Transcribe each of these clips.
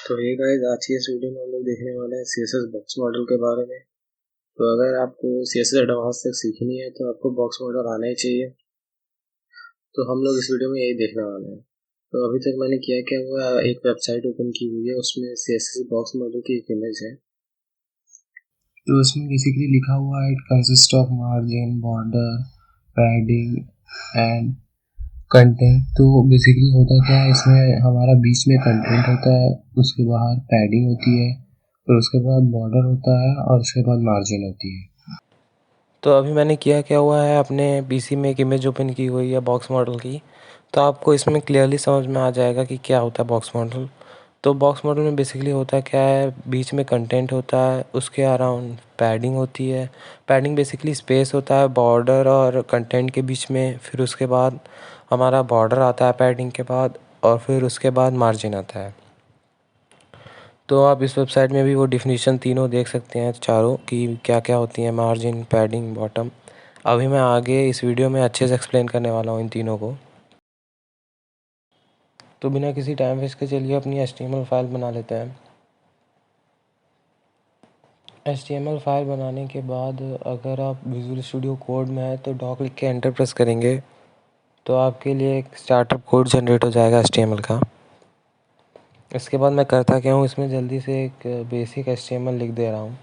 तो ये गाइस आज की इस वीडियो में हम लोग देखने वाले हैं CSS बॉक्स मॉडल के बारे में। तो अगर आपको CSS एडवांस तक सीखनी है तो आपको बॉक्स मॉडल आना ही चाहिए। तो हम लोग इस वीडियो में यही देखने वाले हैं। तो अभी तक मैंने क्या हुआ, एक वेबसाइट ओपन की हुई है, उसमें CSS बॉक्स मॉडल की एक इमेज है। तो उसमें बेसिकली लिखा हुआ है it consist of margin, border, padding and content. तो बेसिकली होता क्या है, इसमें हमारा बीच में कंटेंट होता है, उसके बाहर पैडिंग होती है, फिर उसके बाद बॉर्डर होता है और उसके बाद मार्जिन होती है। तो अभी मैंने क्या हुआ है, अपने पीसी में एक इमेज ओपन की हुई है बॉक्स मॉडल की। तो आपको इसमें क्लियरली समझ में आ जाएगा कि क्या होता है बॉक्स मॉडल। तो बॉक्स मॉडल में बेसिकली होता क्या है, बीच में कंटेंट होता है, उसके अराउंड पैडिंग होती है। पैडिंग बेसिकली स्पेस होता है बॉर्डर और कंटेंट के बीच में। फिर उसके बाद हमारा बॉर्डर आता है पैडिंग के बाद, और फिर उसके बाद मार्जिन आता है। तो आप इस वेबसाइट में भी वो डिफिनीशन तीनों देख सकते हैं, चारों, कि क्या क्या होती हैं, मार्जिन, पैडिंग, बॉटम। अभी मैं आगे इस वीडियो में अच्छे से एक्सप्लेन करने वाला हूँ इन तीनों को। तो बिना किसी टाइम वेस्ट के चलिए अपनी HTML फाइल बना लेते हैं। HTML फाइल बनाने के बाद अगर आप विजुअल स्टूडियो कोड में है तो डॉक लिख के एंटर प्रेस करेंगे तो आपके लिए एक स्टार्टअप कोड जनरेट हो जाएगा HTML का। इसके बाद मैं करता क्या हूँ, इसमें जल्दी से एक बेसिक HTML लिख दे रहा हूँ।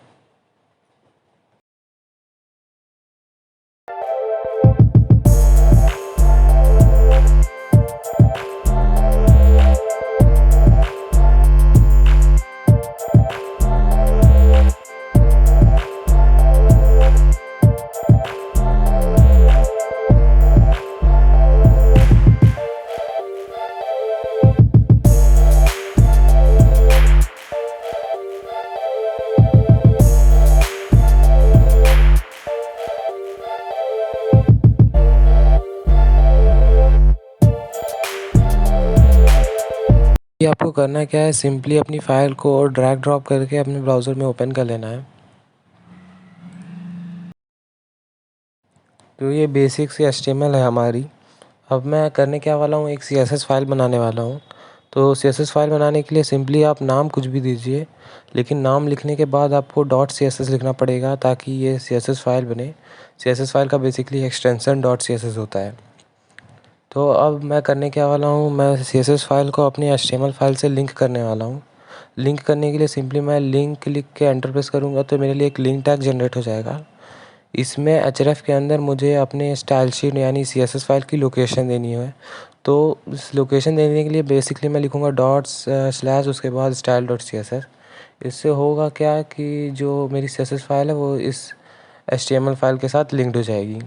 ये आपको करना क्या है, सिंपली अपनी फ़ाइल को ड्रैग ड्रॉप करके अपने ब्राउज़र में ओपन कर लेना है। तो ये बेसिक सी HTML है हमारी। अब मैं करने क्या वाला हूँ, एक CSS फाइल बनाने वाला हूँ। तो CSS फाइल बनाने के लिए सिंपली आप नाम कुछ भी दीजिए, लेकिन नाम लिखने के बाद आपको .css लिखना पड़ेगा ताकि ये CSS फाइल बने। CSS फाइल का बेसिकली एक्सटेंशन .css होता है। तो अब मैं करने क्या वाला हूँ, मैं CSS फाइल को अपनी HTML फाइल से लिंक करने वाला हूँ। लिंक करने के लिए सिंपली मैं लिंक लिख के एंटर प्रेस करूँगा तो मेरे लिए एक लिंक टैग जनरेट हो जाएगा। इसमें href के अंदर मुझे अपने स्टाइल शीट यानी CSS फाइल की लोकेशन देनी है। तो इस लोकेशन देने के लिए बेसिकली मैं लिखूँगा // उसके बाद style.css। इससे होगा क्या कि जो मेरी CSS फाइल है वो इस HTML फाइल के साथ लिंक्ड हो जाएगी।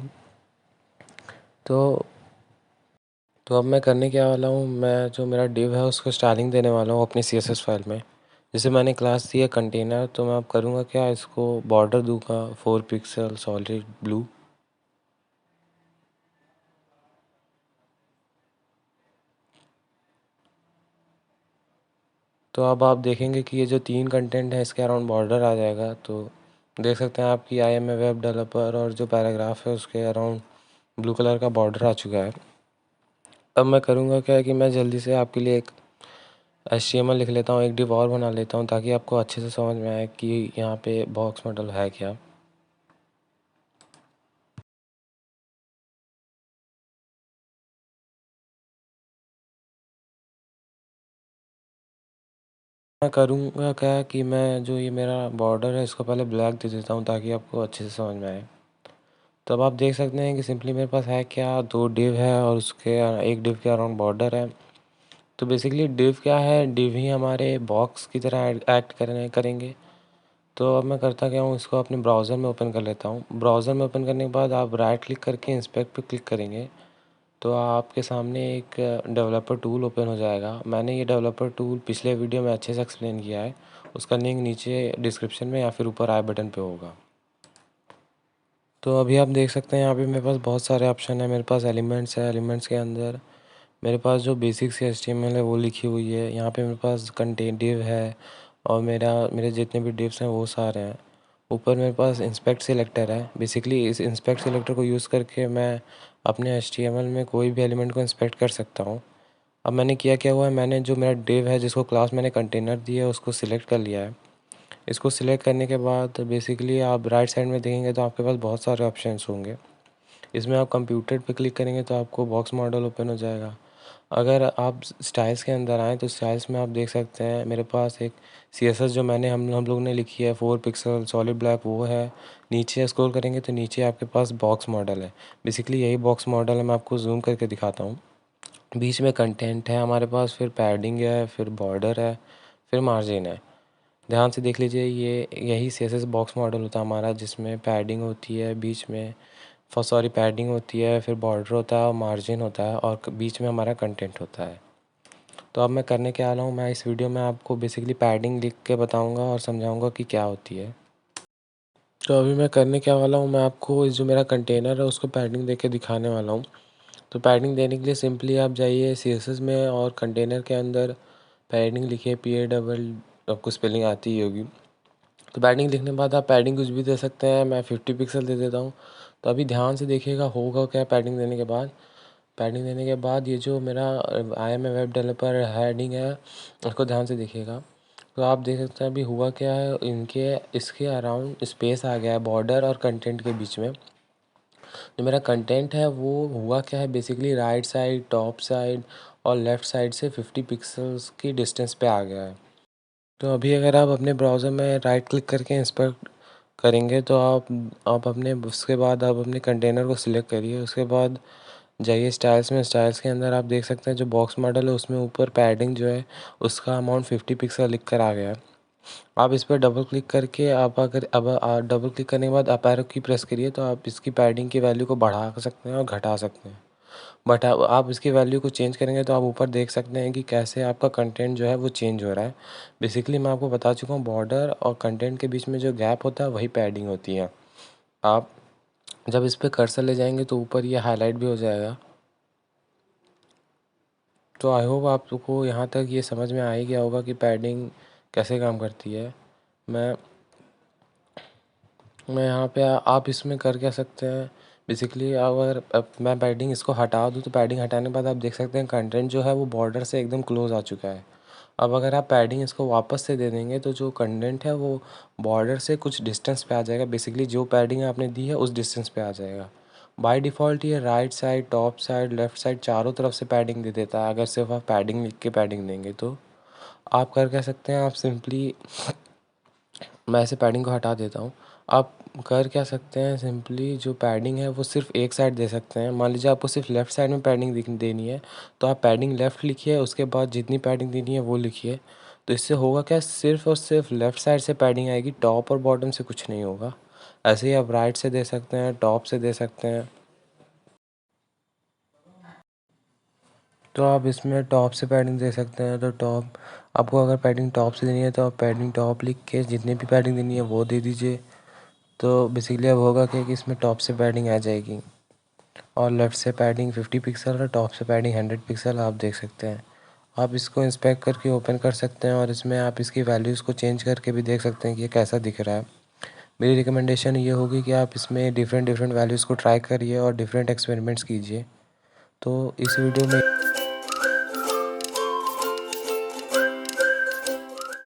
तो अब मैं करने क्या वाला हूँ, मैं जो मेरा डिव है उसको स्टाइलिंग देने वाला हूँ अपनी CSS फाइल में। जैसे मैंने क्लास दी है कंटेनर, तो मैं अब करूँगा क्या, इसको बॉर्डर दूँगा 4 पिक्सल सॉलिड ब्लू। तो अब आप देखेंगे कि ये जो 3 कंटेंट है इसके अराउंड बॉर्डर आ जाएगा। तो देख सकते हैं आपकी I am a web developer और जो पैराग्राफ है उसके अराउंड ब्लू कलर का बॉर्डर आ चुका है। अब मैं करूँगा क्या है कि मैं जल्दी से आपके लिए एक HTML लिख लेता हूँ, एक डिव और बना लेता हूँ ताकि आपको अच्छे से समझ में आए कि यहाँ पे बॉक्स मॉडल है क्या। मैं करूँगा क्या कि मैं जो ये मेरा बॉर्डर है इसको पहले ब्लैक दे देता हूँ ताकि आपको अच्छे से समझ में आए। तो अब आप देख सकते हैं कि सिंपली मेरे पास है क्या, 2 डिव है और उसके एक डिव के अराउंड बॉर्डर है। तो बेसिकली डिव क्या है, डिव ही हमारे बॉक्स की तरह एक्ट करेंगे। तो अब मैं करता क्या हूँ, इसको अपने ब्राउज़र में ओपन कर लेता हूँ। ब्राउज़र में ओपन करने के बाद आप राइट क्लिक करके इंस्पेक्ट पे क्लिक करेंगे तो आपके सामने एक डेवलपर टूल ओपन हो जाएगा। मैंने ये डेवलपर टूल पिछले वीडियो में अच्छे से एक्सप्लेन किया है, उसका लिंक नीचे डिस्क्रिप्शन में या फिर ऊपर आई बटन पे होगा। तो अभी आप देख सकते हैं यहाँ पे मेरे पास बहुत सारे ऑप्शन है। मेरे पास एलिमेंट्स है, एलिमेंट्स के अंदर मेरे पास जो बेसिक सी HTML है वो लिखी हुई है। यहाँ पे मेरे पास कंटेंट डिव है और मेरे जितने भी डिव्स हैं वो सारे हैं। ऊपर मेरे पास इंस्पेक्ट सिलेक्टर है। बेसिकली इस इंस्पेक्ट सिलेक्टर को यूज़ करके मैं अपने HTML में कोई भी एलिमेंट को इंस्पेक्ट कर सकता हूँ। अब मैंने किया क्या हुआ है, मैंने जो मेरा डिव है जिसको क्लास मैंने कंटेनर दिया है उसको सिलेक्ट कर लिया है। इसको सिलेक्ट करने के बाद बेसिकली आप राइट साइड में देखेंगे तो आपके पास बहुत सारे ऑप्शंस होंगे। इसमें आप कंप्यूटर पे क्लिक करेंगे तो आपको बॉक्स मॉडल ओपन हो जाएगा। अगर आप स्टाइल्स के अंदर आएँ तो स्टाइल्स में आप देख सकते हैं मेरे पास एक CSS जो मैंने हम लोग ने लिखी है 4 पिक्सल सॉलिड ब्लैक वो है। नीचे स्क्रॉल करेंगे तो नीचे आपके पास बॉक्स मॉडल है। बेसिकली यही बॉक्स मॉडल है, मैं आपको जूम करके दिखाता हूँ। बीच में कंटेंट है हमारे पास, फिर पैडिंग है, फिर बॉर्डर है, फिर मार्जिन है। ध्यान से देख लीजिए, ये यही CSS बॉक्स मॉडल होता है हमारा, जिसमें पैडिंग होती है बीच में, पैडिंग होती है, फिर बॉर्डर होता है और मार्जिन होता है और बीच में हमारा कंटेंट होता है। तो अब मैं करने क्या वाला हूँ, मैं इस वीडियो में आपको बेसिकली पैडिंग लिख के बताऊँगा और समझाऊँगा कि क्या होती है। तो अभी मैं करने क्या वाला हूँ, मैं आपको इस जो मेरा कंटेनर है उसको पैडिंग दे के दिखाने वाला हूँ। तो पैडिंग देने के लिए सिंपली आप जाइए CSS में और कंटेनर के अंदर पैडिंग लिखिए, PA आपको स्पेलिंग आती ही होगी। तो पैडिंग लिखने के बाद आप पैडिंग कुछ भी दे सकते हैं, मैं 50 पिक्सल दे देता हूँ। तो अभी ध्यान से देखिएगा होगा क्या पैडिंग देने के बाद। पैडिंग देने के बाद ये जो मेरा IM वेब डेवलपर हेडिंग है उसको ध्यान से देखिएगा। तो आप देख सकते हैं अभी हुआ क्या है, इसके अराउंड स्पेस आ गया है बॉर्डर और कंटेंट के बीच में। जो मेरा कंटेंट है वो हुआ क्या है, basically right side, top side और लेफ़्ट साइड से 50 पिक्सल्स की डिस्टेंस पे आ गया है। तो अभी अगर आप अपने ब्राउज़र में राइट क्लिक करके इंस्पेक्ट करेंगे तो आप अपने उसके बाद आप अपने कंटेनर को सिलेक्ट करिए। उसके बाद जाइए स्टाइल्स में, स्टाइल्स के अंदर आप देख सकते हैं जो बॉक्स मॉडल है उसमें ऊपर पैडिंग जो है उसका अमाउंट 50 पिक्सल लिख कर आ गया है। आप इस पर डबल क्लिक करके आप अगर अब डबल क्लिक करने के बाद अप एरो की प्रेस करिए तो आप इसकी पैडिंग की वैल्यू को बढ़ा सकते हैं और घटा सकते हैं। बट आप इसकी वैल्यू को चेंज करेंगे तो आप ऊपर देख सकते हैं कि कैसे आपका कंटेंट जो है वो चेंज हो रहा है। बेसिकली मैं आपको बता चुका हूँ, बॉर्डर और कंटेंट के बीच में जो गैप होता है वही पैडिंग होती है। आप जब इस पर कर्सर ले जाएंगे तो ऊपर ये हाईलाइट भी हो जाएगा। तो आई होप आपको यहाँ तक ये समझ में आ ही गया होगा कि पैडिंग कैसे काम करती है। मैं मैं यहाँ पे आप इसमें कर क्या सकते हैं, बेसिकली अगर अब मैं पैडिंग इसको हटा दूँ तो पैडिंग हटाने के बाद आप देख सकते हैं कंटेंट जो है वो बॉर्डर से एकदम क्लोज आ चुका है। अब अगर आप पैडिंग इसको वापस से दे देंगे तो जो कंटेंट है वो बॉर्डर से कुछ डिस्टेंस पे आ जाएगा। बेसिकली जो पैडिंग आपने दी है उस डिस्टेंस पे आ जाएगा। बाय डिफ़ॉल्ट ये right side, top side, left side चारों तरफ से पैडिंग दे देता है। अगर सिर्फ आप पैडिंग लिख के पैडिंग देंगे तो आप कर क्या सकते हैं, आप सिंपली, मैं ऐसे पैडिंग को हटा देता हूँ। आप कर क्या सकते हैं, सिंपली जो पैडिंग है वो सिर्फ एक साइड दे सकते हैं। मान लीजिए आपको सिर्फ लेफ़्ट साइड में पैडिंग देनी है तो आप पैडिंग लेफ़्ट लिखिए, उसके बाद जितनी पैडिंग देनी है वो लिखिए। तो इससे होगा क्या, सिर्फ और सिर्फ लेफ़्ट साइड से पैडिंग आएगी, टॉप और बॉटम से कुछ नहीं होगा। ऐसे ही आप राइट से दे सकते हैं, टॉप से दे सकते हैं। तो आप इसमें टॉप से पैडिंग दे सकते हैं। तो टॉप, आपको अगर पैडिंग टॉप से देनी है तो आप पैडिंग टॉप लिख के जितनी भी पैडिंग देनी है वो दे दीजिए। तो बेसिकली अब होगा क्या कि इसमें टॉप से पैडिंग आ जाएगी और लेफ़्ट से पैडिंग 50 पिक्सल और टॉप से पैडिंग 100 पिक्सल आप देख सकते हैं। आप इसको इंस्पेक्ट करके ओपन कर सकते हैं और इसमें आप इसकी वैल्यूज़ को चेंज करके भी देख सकते हैं कि ये कैसा दिख रहा है। मेरी रिकमेंडेशन ये होगी कि आप इसमें डिफरेंट डिफरेंट वैल्यूज़ को ट्राई करिए और डिफरेंट एक्सपेरिमेंट्स कीजिए। तो इस वीडियो में